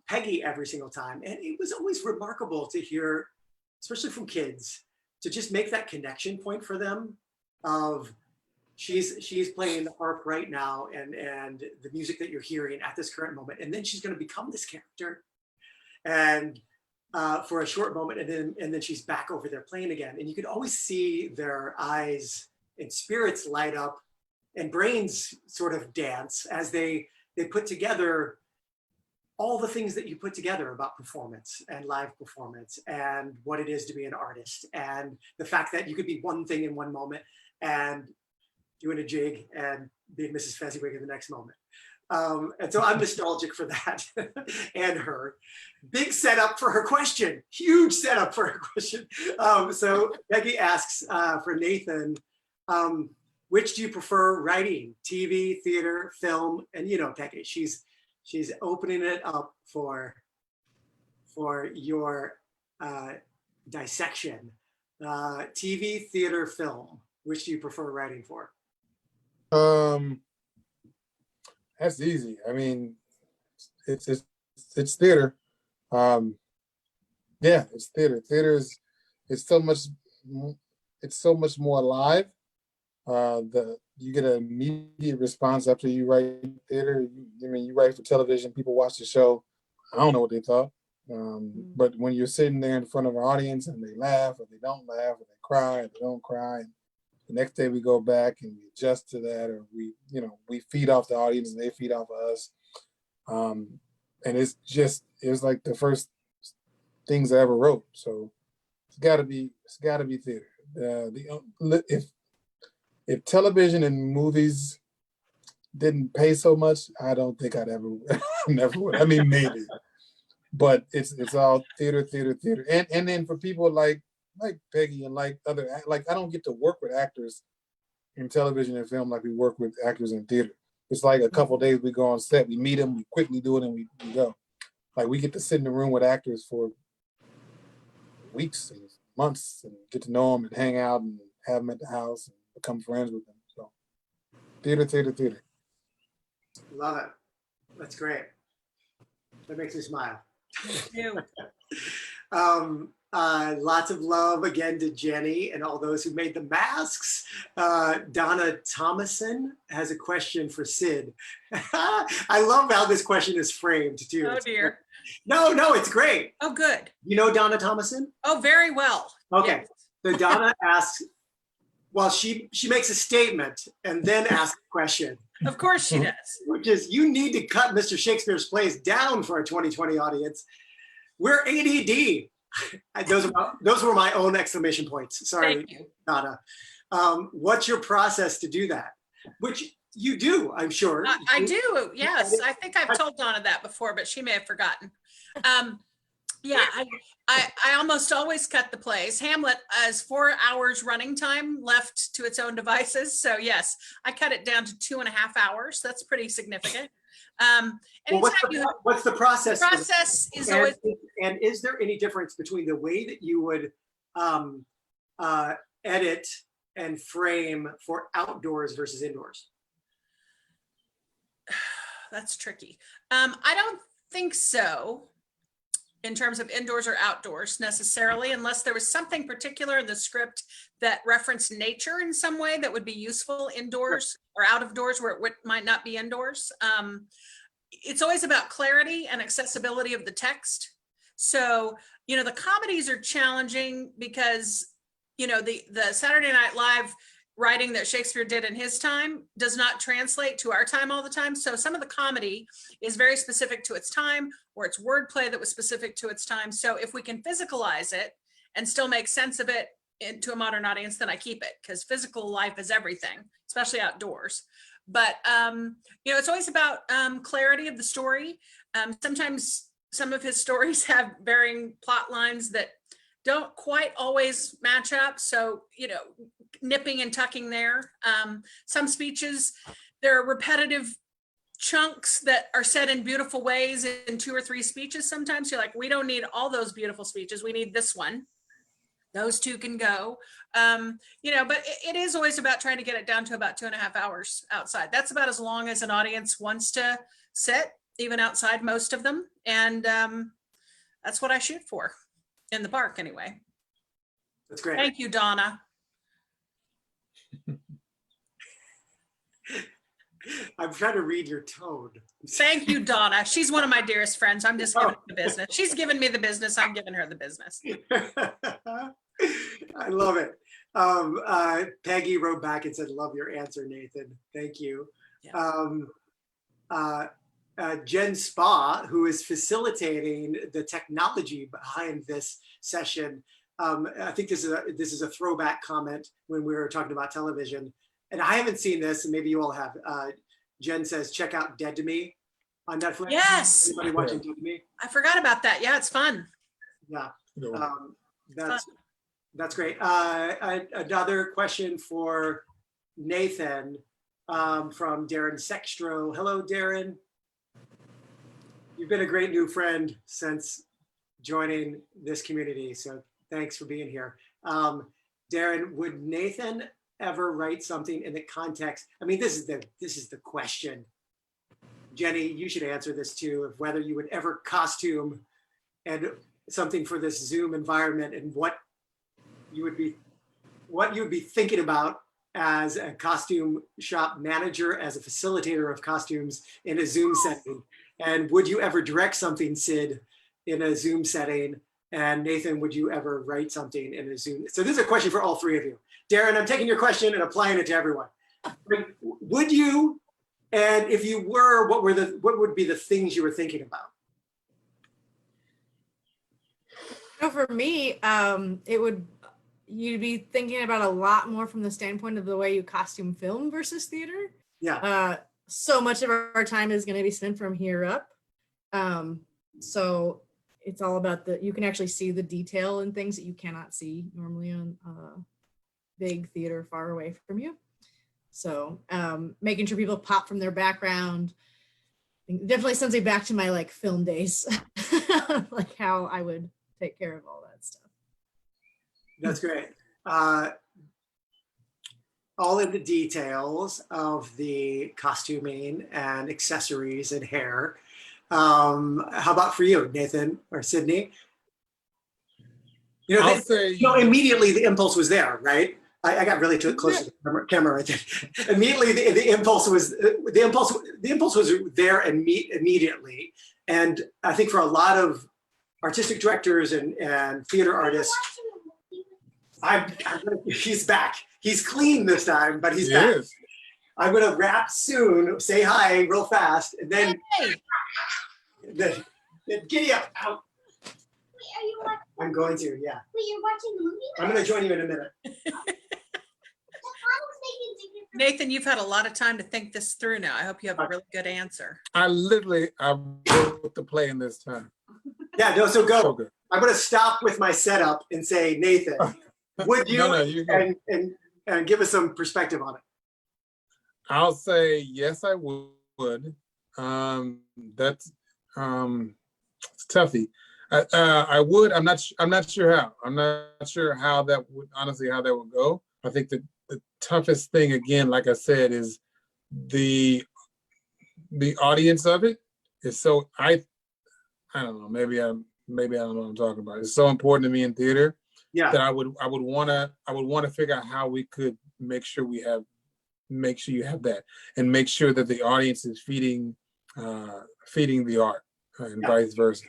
Peggy every single time. And it was always remarkable to hear, especially from kids, to just make that connection point for them of she's playing the harp right now and the music that you're hearing at this current moment. And then she's going to become this character and for a short moment, and then she's back over there playing again. And you could always see their eyes and spirits light up and brains sort of dance as they put together all the things that you put together about performance and live performance and what it is to be an artist, and the fact that you could be one thing in one moment and doing a jig and being Mrs. Fezziwig in the next moment. And so I'm nostalgic for that and her. Big setup for her question, huge setup for her question. So Peggy asks for Nathan, which do you prefer writing, TV, theater, film? And Peggy, she's opening it up for your dissection. TV, theater, film. Which do you prefer writing for? That's easy. I mean, it's theater. Yeah, it's theater. Theater is so much more alive. You get an immediate response after you write theater. You write for television, people watch the show. I don't know what they thought. But when you're sitting there in front of an audience and they laugh or they don't laugh or they cry or they don't cry, and the next day we go back and we adjust to that, or we feed off the audience and they feed off of us. and it was like the first things I ever wrote. So it's got to be theater. If television and movies didn't pay so much, I don't think I'd ever never would. I mean, maybe, but it's all theater, and then for people like Peggy and like I don't get to work with actors in television and film like we work with actors in theater. It's like a couple of days we go on set, we meet them, we quickly do it, and we go. Like we get to sit in the room with actors for weeks and months and get to know them and hang out and have them at the house and become friends with them. So theater. Love it. That's great. That makes me smile. You. Lots of love again to Jenny and all those who made the masks. Donna Thomason has a question for Sid. I love how this question is framed too. Oh dear. No, it's great. Oh, good. You know Donna Thomason? Oh, very well. Okay. Yes. So Donna asks, well, she makes a statement and then asks a question. Of course she does. Which is, you need to cut Mr. Shakespeare's plays down for a 2020 audience. We're ADD. Those were my own exclamation points. Sorry, Thank you. Donna. What's your process to do that? Which you do, I'm sure. I do. Yes. I think I've told Donna that before, but she may have forgotten. Yeah, I almost always cut the plays. Hamlet has 4 hours running time left to its own devices. So yes, I cut it down to 2.5 hours. That's pretty significant. Well, what's the process? The process is always. And is there any difference between the way that you would edit and frame for outdoors versus indoors? That's tricky. I don't think so in terms of indoors or outdoors necessarily, unless there was something particular in the script that referenced nature in some way that would be useful indoors or out of doors where it might not be indoors. It's always about clarity and accessibility of the text. So, the comedies are challenging because, the Saturday Night Live writing that Shakespeare did in his time does not translate to our time all the time. So some of the comedy is very specific to its time, or it's wordplay that was specific to its time. So if we can physicalize it and still make sense of it into a modern audience, then I keep it, because physical life is everything, especially outdoors. But, it's always about clarity of the story. Sometimes some of his stories have varying plot lines that don't quite always match up. So, nipping and tucking there. Some speeches, there are repetitive chunks that are said in beautiful ways in 2 or 3 speeches. Sometimes you're like, we don't need all those beautiful speeches. We need this one. Those 2 can go. But it is always about trying to get it down to about 2.5 hours outside. That's about as long as an audience wants to sit, even outside most of them. And that's what I shoot for in the park anyway. That's great. Thank you, Donna. I'm trying to read your tone. Thank you, Donna. She's one of my dearest friends. I'm just giving her the business. She's given me the business. I'm giving her the business. I love it. Peggy wrote back and said, love your answer, Nathan. Thank you. Yeah. Jen Spa, who is facilitating the technology behind this session. I think this is a throwback comment when we were talking about television. And I haven't seen this, and maybe you all have. Jen says, check out Dead to Me on Netflix. Yes. Anybody watching Dead to Me? I forgot about that. Yeah, it's fun. Yeah. That's great. Another question for Nathan from Darren Sextro. Hello, Darren. You've been a great new friend since joining this community, so thanks for being here. Darren, would Nathan ever write something in the context? I mean, this is the question. Jenny, you should answer this too, of whether you would ever costume and something for this Zoom environment, and what you would be thinking about as a costume shop manager, as a facilitator of costumes in a Zoom setting. And would you ever direct something, Sid, in a Zoom setting? And Nathan, would you ever write something in a Zoom? So this is a question for all 3 of you. Darren, I'm taking your question and applying it to everyone. Would you, and if you were, what would be the things you were thinking about? So for me, you'd be thinking about a lot more from the standpoint of the way you costume film versus theater. Yeah. So much of our time is going to be spent from here up. So it's all about you can actually see the detail and things that you cannot see normally on big theater far away from you. So making sure people pop from their background definitely sends me back to my like film days, like how I would take care of all that stuff. That's great. All of the details of the costuming and accessories and hair. How about for you, Nathan or Sydney? You know, I'll say, immediately the impulse was there, right? I got really too close to the camera right there. Immediately, the impulse was there immediately, and I think for a lot of artistic directors and theater artists, he's back. He's clean this time, but he's back. is. I'm gonna wrap soon. Say hi real fast, and then Hey, giddy up. Out. Are you watching? I'm going to, yeah. Wait, you're watching the movie? I'm gonna join you in a minute. Nathan, you've had a lot of time to think this through now. I hope you have a really good answer. I wrote the play in this time. Yeah, no, so go. So good. I'm gonna stop with my setup and say, Nathan, would you, No, you go. and give us some perspective on it? I'll say yes, I would. That's it's toughy. I would. I'm not sure how. I'm not sure how that would go. I think the toughest thing, again, like I said, is the audience of it is so. I don't know. Maybe I don't know what I'm talking about. It's so important to me in theater that I would want to figure out how we could make sure you have that, and make sure that the audience is feeding the art, and vice versa.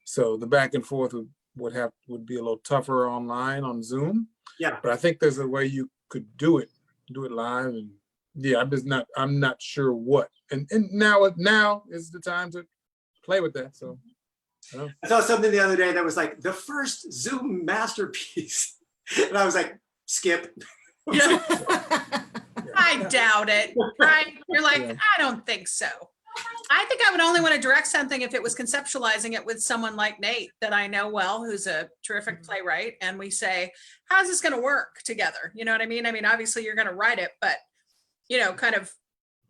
So the back and forth would be a little tougher online on Zoom. Yeah. But I think there's a way you could do it live, and yeah, I'm not sure what. And now is the time to play with that. So I saw something the other day that was like the first Zoom masterpiece, and I was like, skip. I doubt it, right? You're like, Yeah. I don't think so. I think I would only want to direct something if it was conceptualizing it with someone like Nate that I know well, who's a terrific playwright. And we say, how's this going to work together? You know what I mean? I mean, obviously you're going to write it, but, kind of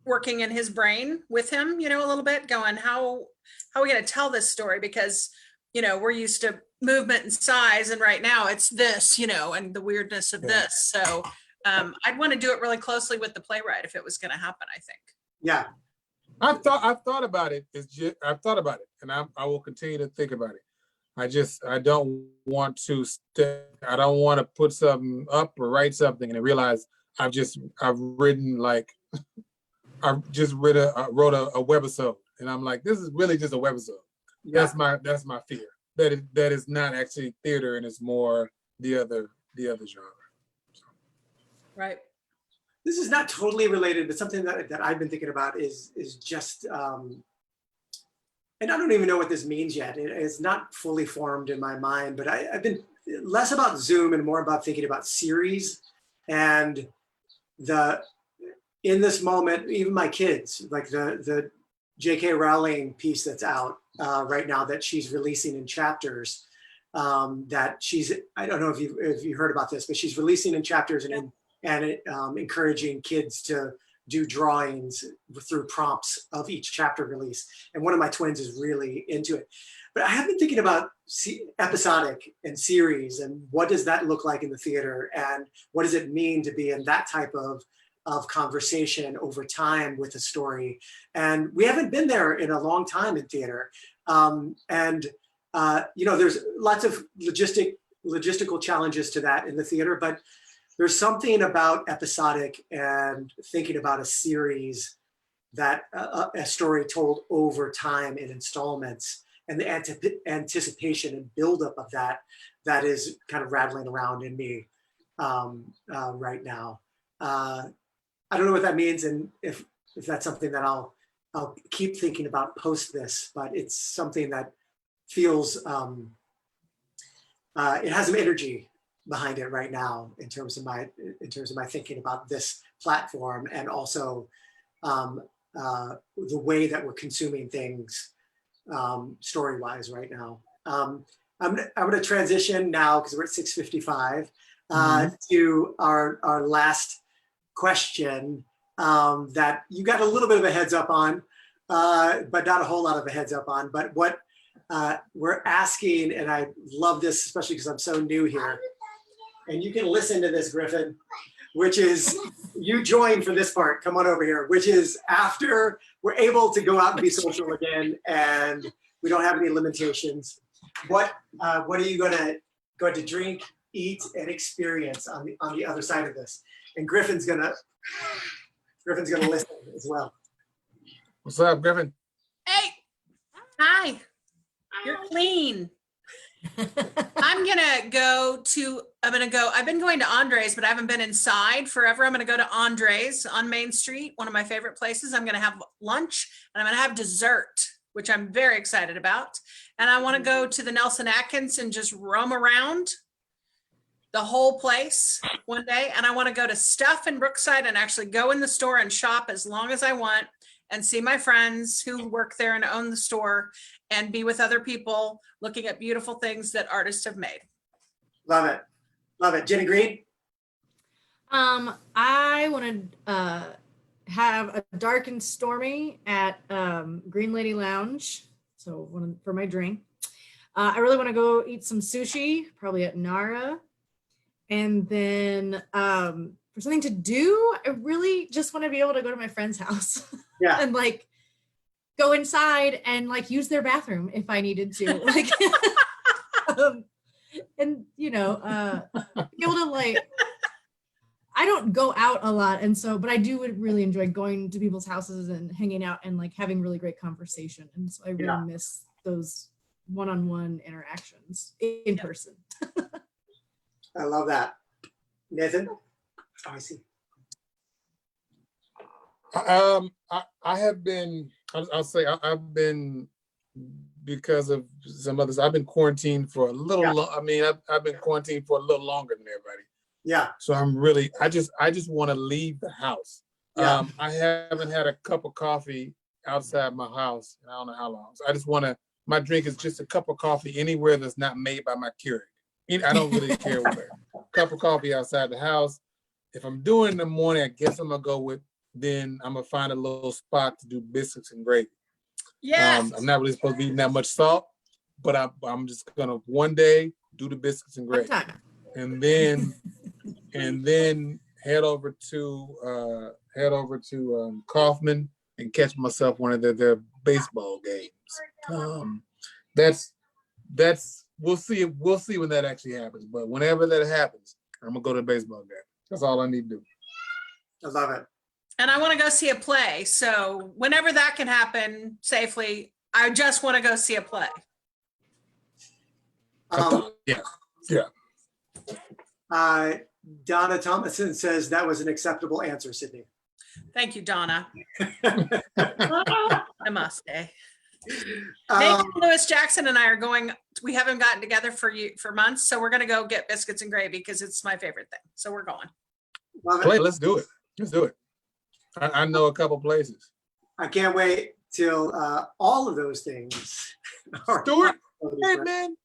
working in his brain with him, a little bit, going, how are we going to tell this story? Because, we're used to movement and size. And right now it's this, and the weirdness of this. So I'd want to do it really closely with the playwright if it was going to happen, I think. Yeah. I've thought about it. I've thought about it, and I will continue to think about it. I don't want to put something up or write something and then realize wrote a webisode, and I'm like, this is really just a webisode. Yeah. That's my fear. That is not actually theater, and it's more the other genre. So. Right. This is not totally related, but something that I've been thinking about is just, and I don't even know what this means yet. It's not fully formed in my mind, but I've been less about Zoom and more about thinking about series, and in this moment, even my kids, like the J.K. Rowling piece that's out right now that she's releasing in chapters, that I don't know if you heard about this, but she's releasing in chapters and encouraging kids to do drawings through prompts of each chapter release. And one of my twins is really into it. But I have been thinking about episodic and series, and what does that look like in the theater, and what does it mean to be in that type of conversation over time with a story. And we haven't been there in a long time in theater. There's lots of logistical challenges to that in the theater, but there's something about episodic and thinking about a series, that a story told over time in installments, and the anticipation and buildup of that is kind of rattling around in me right now. I don't know what that means, and if that's something that I'll keep thinking about post this, but it's something that feels it has some energy behind it right now in terms of my thinking about this platform, and also the way that we're consuming things story-wise right now. I'm going to transition now, because we're at 6:55, to our last question that you got a little bit of a heads up on, but not a whole lot of a heads up on. But what we're asking, and I love this, especially because I'm so new here, and you can listen to this, Griffin, which is, you join for this part, come on over here, which is after we're able to go out and be social again and we don't have any limitations, what are you going to drink, eat, and experience on the other side of this? And Griffin's gonna listen as well. What's up, Griffin? Hey, hi, you're clean. I've been going to Andre's, but I haven't been inside forever. I'm gonna go to Andre's on Main Street, one of my favorite places. I'm gonna have lunch and I'm gonna have dessert, which I'm very excited about. And I wanna go to the Nelson Atkins and just roam around the whole place one day. And I wanna go to Stuff in Brookside and actually go in the store and shop as long as I want and see my friends who work there and own the store and be with other people looking at beautiful things that artists have made. Love it. Love it. Jenny Green? I want to have a dark and stormy at Green Lady Lounge. So for my drink. I really want to go eat some sushi, probably at Nara. And then for something to do, I really just want to be able to go to my friend's house. Yeah. And like go inside and like use their bathroom if I needed to. Like and be able to like, I don't go out a lot, and so, but I do really enjoy going to people's houses and hanging out and like having really great conversation. And so I really miss those one-on-one interactions in person. I love that. Nathan? Oh, I see. I have been, I'll say I've been, because of some others, I've been quarantined for a little, I've been quarantined for a little longer than everybody. Yeah. So I'm really, I just want to leave the house. Yeah. I haven't had a cup of coffee outside my house in I don't know how long. So I just want to, my drink is just a cup of coffee anywhere that's not made by my Keurig. I don't really care where. Cup of coffee outside the house. If I'm doing it in the morning, I guess I'm gonna go with, then I'm gonna find a little spot to do biscuits and gravy. Yes. I'm not really supposed to be eating that much salt, but I'm just gonna one day do the biscuits and gravy, and then head over to Kaufman and catch myself one of their baseball games. That's we'll see when that actually happens. But whenever that happens, I'm gonna go to the baseball game. That's all I need to do. I love it. And I want to go see a play. So whenever that can happen safely, I just want to go see a play. Yeah. Donna Thomason says that was an acceptable answer, Sydney. Thank you, Donna. Namaste. Nathan Lewis Jackson and I are going, we haven't gotten together for months, so we're going to go get biscuits and gravy because it's my favorite thing. So we're going. Let's do it. Let's do it. I know a couple places. I can't wait till all of those things. Stuart, hey man,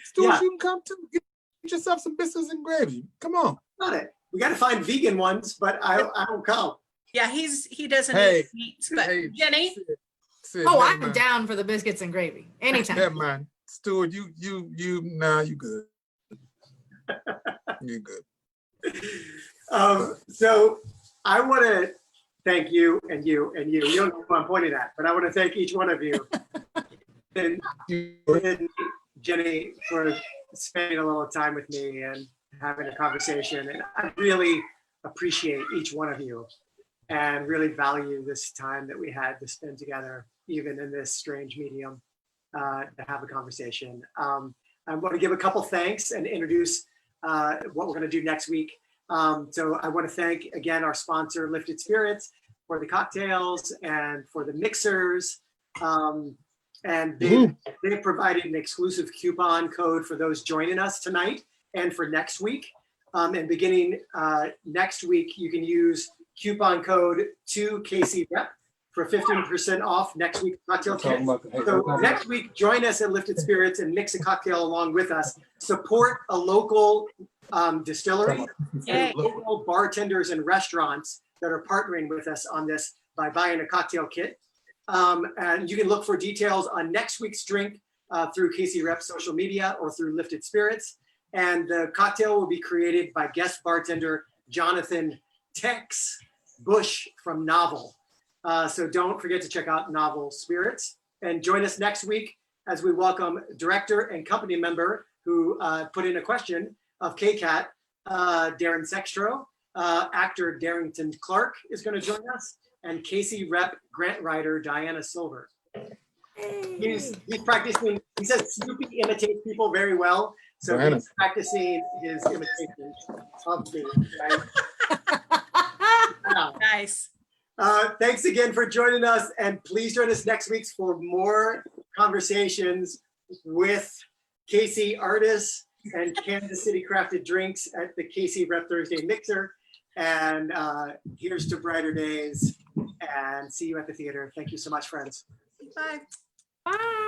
Stuart, you can come too. Get yourself some biscuits and gravy. Come on. Got it. We got to find vegan ones, but I don't come. Yeah, he doesn't eat meats, but Jenny. Sid, I'm down for the biscuits and gravy anytime. Yeah, man. Stuart, you good. You're good. So I want to thank you and you and you. You don't know who I'm pointing at, but I want to thank each one of you. And Jenny for spending a little time with me and having a conversation. And I really appreciate each one of you and really value this time that we had to spend together, even in this strange medium, to have a conversation. I'm going to give a couple thanks and introduce what we're going to do next week. So I want to thank, again, our sponsor, Lifted Spirits, for the cocktails and for the mixers. And they've provided an exclusive coupon code for those joining us tonight and for next week. And beginning next week, you can use coupon code 2KCRep for 15% off next week's cocktail kit. So next week, join us at Lifted Spirits and mix a cocktail along with us. Support a local distillery and local bartenders and restaurants that are partnering with us on this by buying a cocktail kit. And you can look for details on next week's drink through KCRep social media or through Lifted Spirits. And the cocktail will be created by guest bartender Jonathan Tex Bush from Novel. So don't forget to check out Novel Spirits. And join us next week as we welcome director and company member who put in a question of KCAT, Darren Sextro. Actor Darrington Clark is going to join us, and KCRep grant writer Diana Silver. He's practicing. He says Snoopy imitates people very well, so he's practicing his imitation of me. Right? Wow. Nice. Thanks again for joining us, and please join us next week for more conversations with KC artists and Kansas City crafted drinks at the KCRep Thursday Mixer. And here's to brighter days, and see you at the theater. Thank you so much, friends. Bye. Bye.